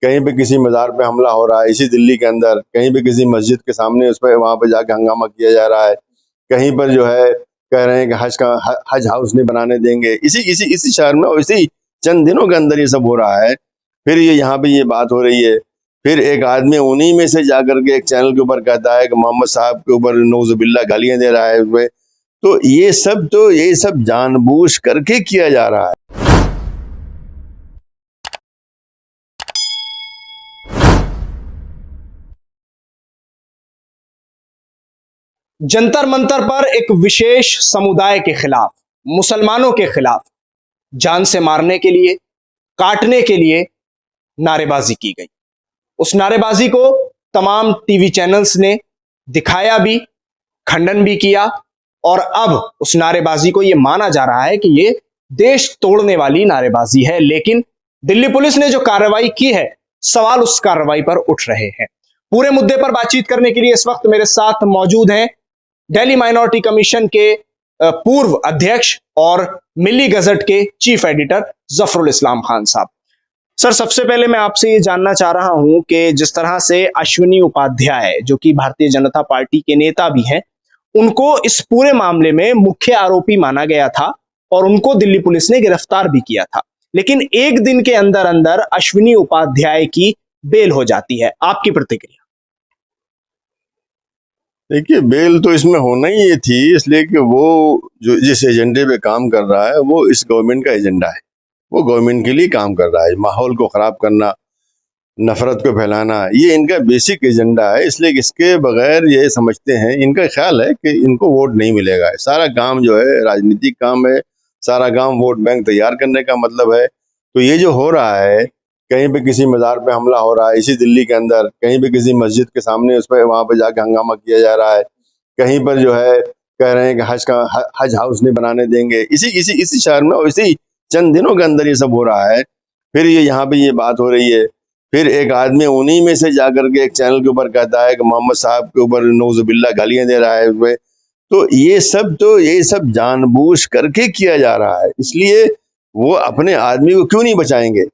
कहीं पे किसी मज़ार पे हमला हो रहा है इसी दिल्ली के अंदर, कहीं पे किसी मस्जिद के सामने उस पे वहाँ पे जाके हंगामा किया जा रहा है, कहीं पर जो है कह रहे हैं कि हज हाउस नहीं बनाने देंगे इसी इसी इसी शहर में, और इसी चंद दिनों के अंदर ये सब हो रहा है। फिर ये यहाँ पे ये बात हो रही है, फिर एक आदमी उन्हीं में से जाकर के एक चैनल के ऊपर कहता है कि मोहम्मद साहब के ऊपर नौजुबिल्ला गालियां दे रहा है उसमें। तो ये सब जानबूझ करके किया जा रहा है। जंतर मंतर पर एक विशेष समुदाय के खिलाफ, मुसलमानों के खिलाफ जान से मारने के लिए, काटने के लिए नारेबाजी की गई। उस नारेबाजी को तमाम टीवी चैनल्स ने दिखाया भी, खंडन भी किया, और अब उस नारेबाजी को यह माना जा रहा है कि यह देश तोड़ने वाली नारेबाजी है। लेकिन दिल्ली पुलिस ने जो कार्रवाई की है, सवाल उस कार्रवाई पर उठ रहे हैं। पूरे मुद्दे पर बातचीत करने के लिए इस वक्त मेरे साथ मौजूद हैं दिल्ली माइनॉरिटी कमीशन के पूर्व अध्यक्ष और मिली गजट के चीफ एडिटर जफरुल इस्लाम खान साहब। सर, सबसे पहले मैं आपसे ये जानना चाह रहा हूं कि जिस तरह से अश्विनी उपाध्याय, जो कि भारतीय जनता पार्टी के नेता भी हैं, उनको इस पूरे मामले में मुख्य आरोपी माना गया था और उनको दिल्ली पुलिस ने गिरफ्तार भी किया था, लेकिन एक दिन के अंदर अंदर अश्विनी उपाध्याय की बेल हो जाती है। आपकी प्रतिक्रिया? देखिए, बेल तो इसमें होना ही थी, इसलिए कि वो जो जिस एजेंडे पे काम कर रहा है वो इस गवर्नमेंट का एजेंडा है। वो गवर्नमेंट के लिए काम कर रहा है। माहौल को खराब करना, नफरत को फैलाना, ये इनका बेसिक एजेंडा है। इसलिए इसके बगैर ये समझते हैं, इनका ख्याल है कि इनको वोट नहीं मिलेगा। सारा काम जो है राजनीतिक काम है, सारा काम वोट बैंक तैयार करने का मतलब है। तो ये जो हो रहा है, कहीं पे किसी मज़ार पे हमला हो रहा है इसी दिल्ली के अंदर, कहीं पे किसी मस्जिद के सामने उस पे वहाँ पे जाके हंगामा किया जा रहा है, कहीं पर जो है कह रहे हैं कि हज हाउस नहीं बनाने देंगे इसी इसी इसी शहर में, और इसी चंद दिनों के अंदर ये सब हो रहा है। फिर ये यहाँ पे ये बात हो रही है, फिर एक आदमी उन्हीं में से जाकर के एक चैनल के ऊपर कहता है कि मोहम्मद साहब के ऊपर नौजुबिल्ला गालियां दे रहा है उसमें। तो ये सब जानबूझ करके किया जा रहा है। इसलिए वो अपने आदमी को क्यों नहीं बचाएंगे?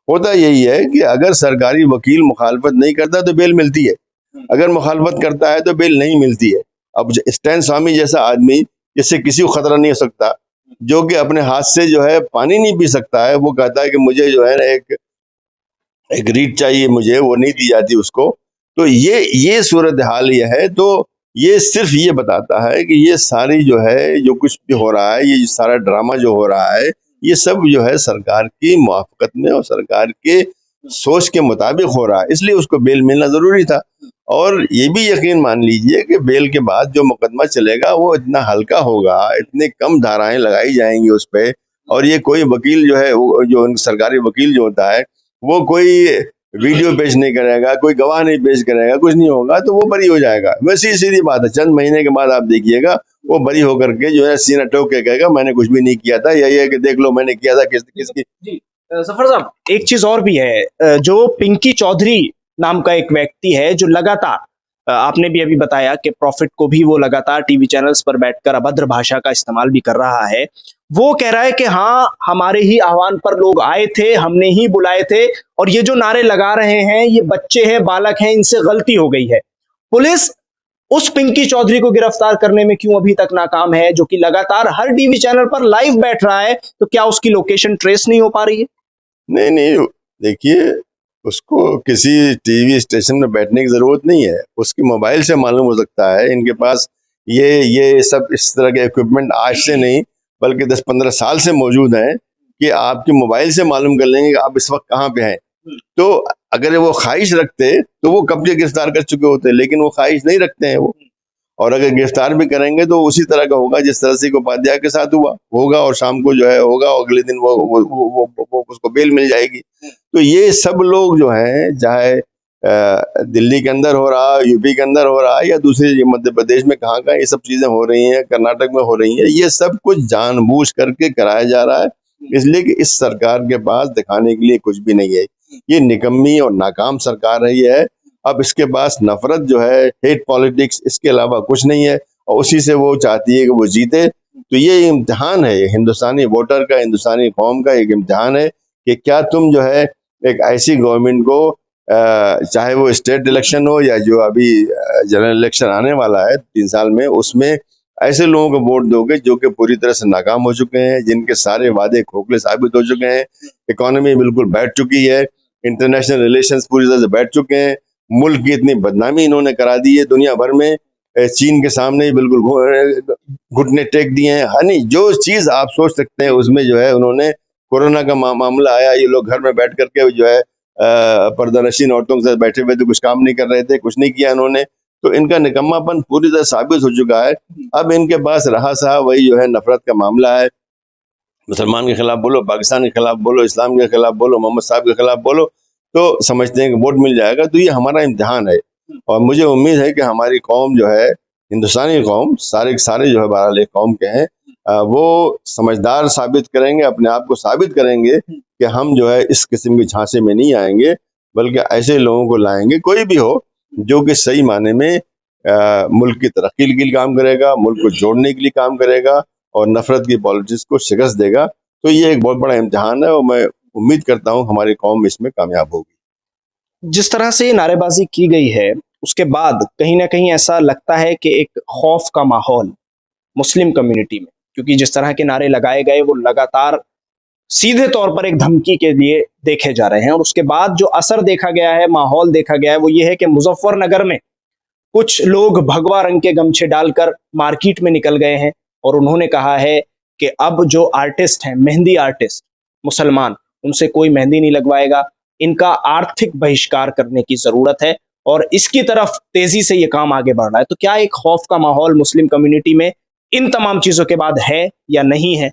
होता यही है कि अगर सरकारी वकील मुखालफत नहीं करता तो बेल मिलती है, अगर मुखालफत करता है तो बेल नहीं मिलती है। अब स्टैन स्वामी जैसा आदमी, जिससे किसी को खतरा नहीं हो सकता, जो कि अपने हाथ से जो है पानी नहीं पी सकता है, वो कहता है कि मुझे जो है ना एक रीट चाहिए, मुझे वो नहीं दी जाती उसको। तो ये सूरत हाल ये है। तो ये सिर्फ ये बताता है कि ये सारी जो है, जो कुछ भी हो रहा है, ये सारा ड्रामा जो हो रहा है, ये सब जो है सरकार की मुआफ़क़त में और सरकार के सोच के मुताबिक हो रहा है। इसलिए उसको बेल मिलना जरूरी था। और ये भी यकीन मान लीजिए कि बेल के बाद जो मुकदमा चलेगा वो इतना हल्का होगा, इतने कम धाराएं लगाई जाएंगी उस पे। और ये कोई वकील जो है, वो जो सरकारी वकील जो होता है, वो कोई वीडियो पेश नहीं करेगा, कोई गवाह नहीं पेश करेगा, कुछ नहीं होगा, तो वो बरी हो जाएगा। वैसी सीधी बात है, चंद महीने के बाद आप देखिएगा वो बरी होकर के जो है सीना ठोक के कहेगा मैंने कुछ भी नहीं किया था, यही है कि देख लो मैंने किया था किसकी। जी जफर साहब, एक चीज और भी है, जो पिंकी चौधरी नाम का एक व्यक्ति है जो लगातार, आपने भी अभी बताया कि प्रॉफिट को भी वो लगातार टीवी चैनल्स पर बैठकर अभद्र भाषा का इस्तेमाल भी कर रहा है। वो कह रहा है कि हाँ, हमारे ही आह्वान पर लोग आए थे, हमने ही बुलाए थे, और ये जो नारे लगा रहे हैं ये बच्चे हैं, बालक हैं, इनसे गलती हो गई है। पुलिस उस पिंकी चौधरी को गिरफ्तार करने में क्यों अभी तक नाकाम है, जो कि लगातार हर टीवी चैनल पर लाइव बैठ रहा है? तो क्या उसकी लोकेशन ट्रेस नहीं हो पा रही है? नहीं, देखिए, उसको किसी टीवी स्टेशन में बैठने की जरूरत नहीं है, उसके मोबाइल से मालूम हो सकता है। इनके पास ये सब इस तरह के इक्विपमेंट आज से नहीं बल्कि 10-15 साल से मौजूद हैं कि आपके मोबाइल से मालूम कर लेंगे कि आप इस वक्त कहाँ पे हैं। तो अगर वो ख्वाहिश रखते तो वो कब से गिरफ्तार कर चुके होते, लेकिन वो ख्वाहिश नहीं रखते हैं वो। और अगर गिरफ्तार भी करेंगे तो उसी तरह का होगा जिस तरह से उपाध्याय के साथ हुआ होगा, और शाम को जो है होगा, और अगले दिन वो उसको बेल मिल जाएगी। तो ये सब लोग जो हैं, चाहे दिल्ली के अंदर हो रहा, यूपी के अंदर हो रहा है, या दूसरे मध्य प्रदेश में कहाँ कहाँ ये सब चीजें हो रही हैं, कर्नाटक में हो रही हैं, ये सब कुछ जानबूझ करके कराया जा रहा है। इसलिए कि इस सरकार के पास दिखाने के लिए कुछ भी नहीं है। ये निकम्मी और नाकाम सरकार रही है। अब इसके पास नफरत जो है, हेट पॉलिटिक्स, इसके अलावा कुछ नहीं है, और उसी से वो चाहती है कि वो जीते। तो ये इम्तिहान है, हिंदुस्तानी वोटर का, हिंदुस्तानी कौम का एक इम्तिहान है कि क्या तुम जो है एक ऐसी गवर्नमेंट को चाहे वो स्टेट इलेक्शन हो या जो अभी जनरल इलेक्शन आने वाला है 3 साल में, उसमें ऐसे लोगों को वोट दोगे जो कि पूरी तरह से नाकाम हो चुके हैं, जिनके सारे वादे खोखले साबित हो चुके हैं, इकोनॉमी बिल्कुल बैठ चुकी है, इंटरनेशनल रिलेशंस पूरी तरह से बैठ चुके हैं, मुल्क की इतनी बदनामी इन्होंने करा दी है दुनिया भर में, चीन के सामने ही बिल्कुल घुटने टेक दिए हैं। यानी जो चीज आप सोच सकते हैं उसमें जो है उन्होंने, कोरोना का मामला आया, ये लोग घर में बैठ करके जो है पर्दानशीन औरतों के साथ बैठे हुए थे, कुछ काम नहीं कर रहे थे, कुछ नहीं किया इन्होंने, तो इनका निकम्मापन पूरी तरह साबित हो चुका है। अब इनके पास रहा सहा वही जो है नफरत का मामला है, मुसलमान के खिलाफ बोलो, पाकिस्तान के खिलाफ बोलो, इस्लाम के खिलाफ बोलो, मोहम्मद साहब के खिलाफ बोलो, तो समझते हैं कि वोट मिल जाएगा। तो ये हमारा इम्तिहान है और मुझे उम्मीद है कि हमारी कौम जो है, हिंदुस्तानी कौम, सारे के सारे जो है 12 लाख कौम के हैं, वो समझदार साबित करेंगे, अपने आप को साबित करेंगे कि हम जो है इस किस्म के झांसे में नहीं आएंगे, बल्कि ऐसे लोगों को लाएंगे, कोई भी हो, जो कि सही माने में मुल्क की तरक्की के लिए काम करेगा, मुल्क को जोड़ने के लिए काम करेगा और नफरत की पॉलिटिक्स को शिकस्त देगा। तो ये एक बहुत बड़ा इम्तिहान है और मैं उम्मीद करता हूँ हमारी कौम इसमें कामयाब होगी। जिस तरह से नारेबाजी की गई है उसके बाद कहीं ना कहीं ऐसा लगता है कि एक खौफ का माहौल मुस्लिम कम्युनिटी में, क्योंकि जिस तरह के नारे लगाए गए वो लगातार सीधे तौर पर एक धमकी के लिए देखे जा रहे हैं, और उसके बाद जो असर देखा गया है, माहौल देखा गया है, वो ये है कि मुजफ्फरनगर में कुछ लोग भगवा रंग के गमछे डालकर मार्केट में निकल गए हैं और उन्होंने कहा है कि अब जो आर्टिस्ट हैं, मेहंदी आर्टिस्ट मुसलमान, उनसे कोई मेहंदी नहीं लगवाएगा, इनका आर्थिक बहिष्कार करने की जरूरत है, और इसकी तरफ तेजी से ये काम आगे बढ़ रहा है। तो क्या एक खौफ का माहौल मुस्लिम कम्युनिटी में इन तमाम चीजों के बाद है या नहीं है?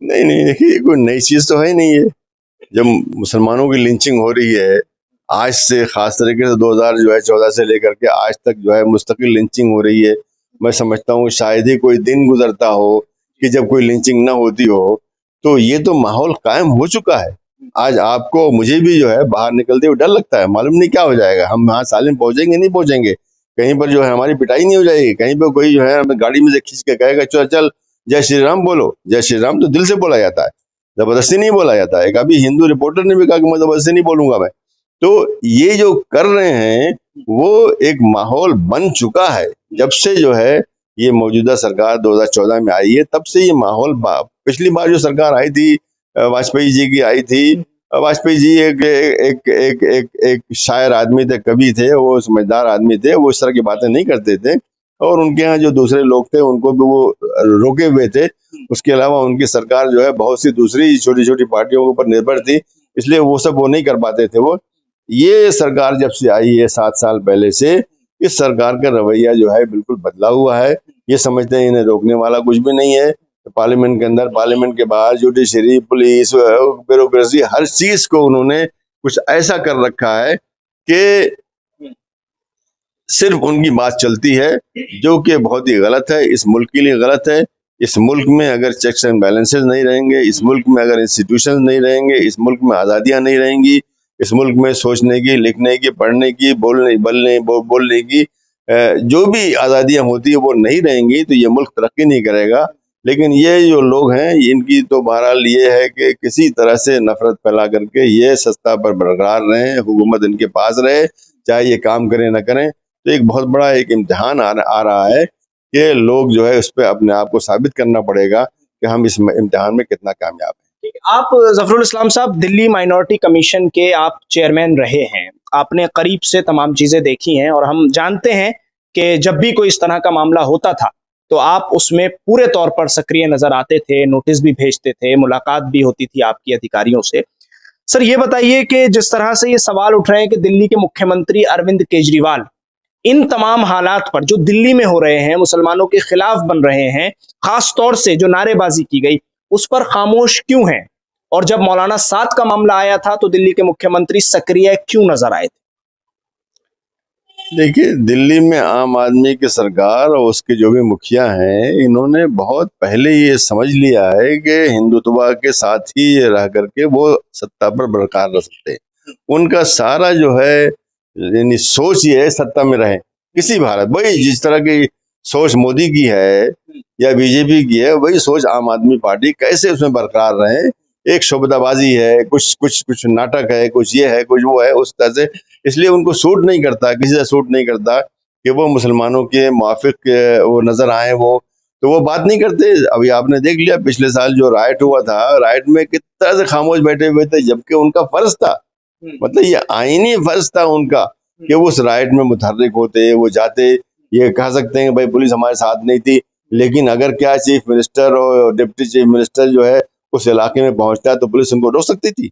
नहीं नहीं, देखिए कोई नई चीज तो है नहीं है। जब मुसलमानों की लिंचिंग हो रही है आज से, खास तरीके से 2014 से लेकर के आज तक जो है मुस्तकिल लिंचिंग हो रही है, मैं समझता हूँ शायद ही कोई दिन गुजरता हो कि जब कोई लिंचिंग ना होती हो। तो ये तो माहौल कायम हो चुका है। आज आपको मुझे भी जो है बाहर निकलते हुए डर लगता है, मालूम नहीं क्या हो जाएगा, हम वहाँ सालिम पहुंचेंगे नहीं पहुंचेंगे, कहीं पर जो है हमारी पिटाई नहीं हो जाएगी, कहीं पर कोई जो है हमें गाड़ी में से खींच के कहेगा चल चल जय श्री राम बोलो। जय श्री राम तो दिल से बोला जाता है, जबरदस्ती नहीं बोला जाता है। अभी हिंदू रिपोर्टर ने भी कहा कि मैं जबरदस्ती नहीं बोलूंगा मैं। तो ये जो कर रहे हैं वो एक माहौल बन चुका है। जब से जो है ये मौजूदा सरकार 2014 में आई है, तब से ये माहौल, पिछली बार जो सरकार आई थी वाजपेयी जी की आई थी, वाजपेयी जी एक एक एक एक एक शायर आदमी थे, कवि थे, वो समझदार आदमी थे, वो इस तरह की बातें नहीं करते थे, और उनके यहाँ जो दूसरे लोग थे उनको भी वो रोके हुए थे। उसके अलावा उनकी सरकार जो है बहुत सी दूसरी छोटी छोटी पार्टियों के ऊपर निर्भर थी, इसलिए वो सब वो नहीं कर पाते थे। वो ये सरकार जब से आई है 7 साल पहले से, इस सरकार का रवैया जो है बिल्कुल बदला हुआ है। ये समझते हैं इन्हें रोकने वाला कुछ भी नहीं है। पार्लियामेंट के अंदर, पार्लियामेंट के बाहर, जुडिशरी, पुलिस, ब्यूरोक्रेसी, हर चीज को उन्होंने कुछ ऐसा कर रखा है कि सिर्फ उनकी बात चलती है, जो कि बहुत ही गलत है, इस मुल्क के लिए गलत है। इस मुल्क में अगर चेक्स एंड बैलेंसेस नहीं रहेंगे, इस मुल्क में अगर इंस्टीट्यूशन नहीं रहेंगे, इस मुल्क में आज़ादियाँ नहीं रहेंगी, इस मुल्क में सोचने की, लिखने की, पढ़ने की, बोलने की जो भी आज़ादियाँ होती है वो नहीं रहेंगी, तो ये मुल्क तरक्की नहीं करेगा। लेकिन ये जो लोग हैं इनकी तो बहरहाल ये है कि किसी तरह से नफरत फैला करके ये सत्ता पर बरकरार रहें, हुकूमत इनके पास रहे, चाहे ये काम करें ना करें। तो एक बहुत बड़ा एक इम्तिहान आ रहा है कि लोग जो है उस पर अपने आप को साबित करना पड़ेगा कि हम इस इम्तिहान में कितना कामयाब हैं। आप जफरुल इस्लाम साहब, दिल्ली माइनॉरिटी कमीशन के आप चेयरमैन रहे हैं, आपने करीब से तमाम चीजें देखी हैं, और हम जानते हैं कि जब भी कोई इस तरह का मामला होता था तो आप उसमें पूरे तौर पर सक्रिय नजर आते थे, नोटिस भी भेजते थे, मुलाकात भी होती थी आपकी अधिकारियों से। सर ये बताइए कि जिस तरह से ये सवाल उठ रहे हैं कि दिल्ली के मुख्यमंत्री अरविंद केजरीवाल इन तमाम हालात पर जो दिल्ली में हो रहे हैं, मुसलमानों के खिलाफ बन रहे हैं, खास तौर से जो नारेबाजी की गई उस पर खामोश क्यों हैं, और जब मौलाना साद का मामला आया था तो दिल्ली के मुख्यमंत्री सक्रिय क्यों नजर आए थे? देखिए, दिल्ली में आम आदमी की सरकार और उसके जो भी मुखिया हैं, इन्होंने बहुत पहले ये समझ लिया है कि हिंदुत्व के साथ ही रह करके वो सत्ता पर बरकरार रह सकते हैं। उनका सारा जो है यानी सोच ये है सत्ता में रहे किसी भारत, वही जिस तरह की सोच मोदी की है या बीजेपी की है, वही सोच आम आदमी पार्टी कैसे उसमें बरकरार रहे, एक शोबदाबाजी है, कुछ कुछ कुछ नाटक है, कुछ ये है, कुछ वो है, उस तरह से। इसलिए उनको सूट नहीं करता, किसी से सूट नहीं करता कि वो मुसलमानों के मुआफिक वो नजर आए, वो तो वो बात नहीं करते। अभी आपने देख लिया पिछले साल जो राइट हुआ था, राइट में किस तरह से खामोश बैठे हुए थे, जबकि उनका फर्ज था, मतलब ये आईनी फर्ज था उनका कि वो उस राइट में मुतहर्रिक होते, वो जाते। ये कह सकते हैं भाई पुलिस हमारे साथ नहीं थी, लेकिन अगर क्या चीफ मिनिस्टर और डिप्टी चीफ मिनिस्टर जो है उस इलाके में पहुंचता है तो पुलिस उनको रोक सकती थी?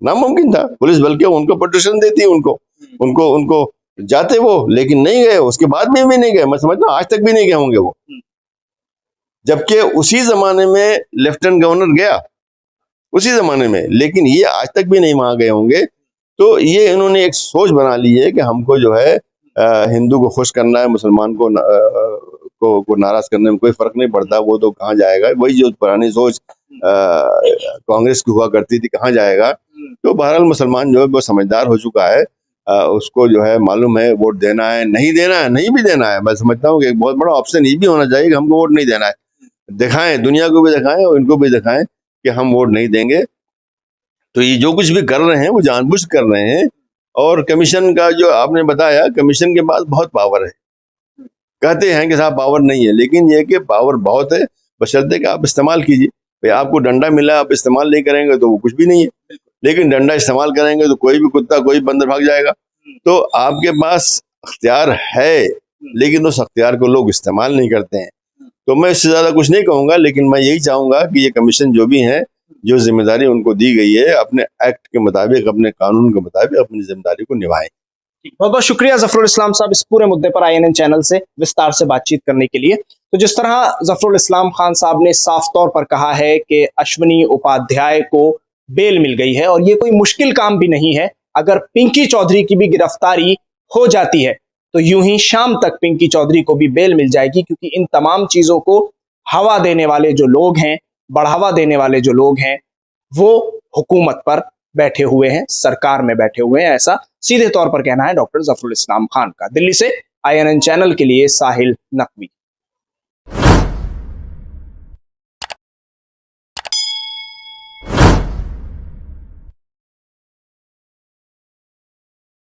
नामुमकिन था। पुलिस बल्कि उनको प्रोटेक्शन देती, उनको उनको उनको जाते वो, लेकिन नहीं गए। उसके बाद में भी नहीं गए, मैं समझता हूँ आज तक भी नहीं गए होंगे वो, जबकि उसी जमाने में लेफ्टिनेंट गवर्नर गया, उसी जमाने में, लेकिन ये आज तक भी नहीं वहां गए होंगे। तो ये इन्होंने एक सोच बना ली है कि हमको जो है हिंदू को खुश करना है, मुसलमान को नाराज करने में कोई फर्क नहीं पड़ता, वो तो कहाँ जाएगा। वही जो पुरानी सोच कांग्रेस की हुआ करती थी, कहाँ जाएगा। तो बहरहाल मुसलमान जो है वो समझदार हो चुका है, उसको जो है मालूम है वोट देना है, नहीं देना है, नहीं भी देना है। मैं समझता हूँ कि एक बहुत बड़ा ऑप्शन ये भी होना चाहिए कि हमको वोट नहीं देना है। दिखाएं, दुनिया को भी दिखाएं और इनको भी दिखाएं कि हम वोट नहीं देंगे। तो ये जो कुछ भी कर रहे हैं वो जानबूझ कर रहे हैं। और कमीशन का जो आपने बताया, कमीशन के पास बहुत पावर है। कहते हैं कि साहब पावर नहीं है, लेकिन ये कि पावर बहुत है, बशर्ते कि आप इस्तेमाल कीजिए। भाई आपको डंडा मिला, आप इस्तेमाल नहीं करेंगे तो वो कुछ भी नहीं है, लेकिन डंडा इस्तेमाल करेंगे तो कोई भी कुत्ता, कोई बंदर भाग जाएगा। तो आपके पास अख्तियार है, लेकिन उस अख्तियार को लोग इस्तेमाल नहीं करते हैं। तो मैं इससे ज्यादा कुछ नहीं कहूंगा, लेकिन मैं यही चाहूंगा कि ये कमीशन जो भी है, जो जिम्मेदारी उनको दी गई है, अपने एक्ट के मुताबिक, अपने कानून के मुताबिक अपनी जिम्मेदारी को निभाएं। बहुत बहुत शुक्रिया जफरुल इस्लाम साहब इस पूरे मुद्दे पर INN चैनल से विस्तार से बातचीत करने के लिए। तो जिस तरह जफरुल इस्लाम खान साहब ने साफ तौर पर कहा है कि अश्विनी उपाध्याय को बेल मिल गई है, और ये कोई मुश्किल काम भी नहीं है। अगर पिंकी चौधरी की भी गिरफ्तारी हो जाती है तो यूं ही शाम तक पिंकी चौधरी को भी बेल मिल जाएगी, क्योंकि इन तमाम चीजों को हवा देने वाले जो लोग हैं, बढ़ावा देने वाले जो लोग हैं, वो हुकूमत पर बैठे हुए हैं, सरकार में बैठे हुए हैं। ऐसा सीधे तौर पर कहना है डॉक्टर जफरुल इस्लाम खान का। दिल्ली से INN चैनल के लिए साहिल नकवी।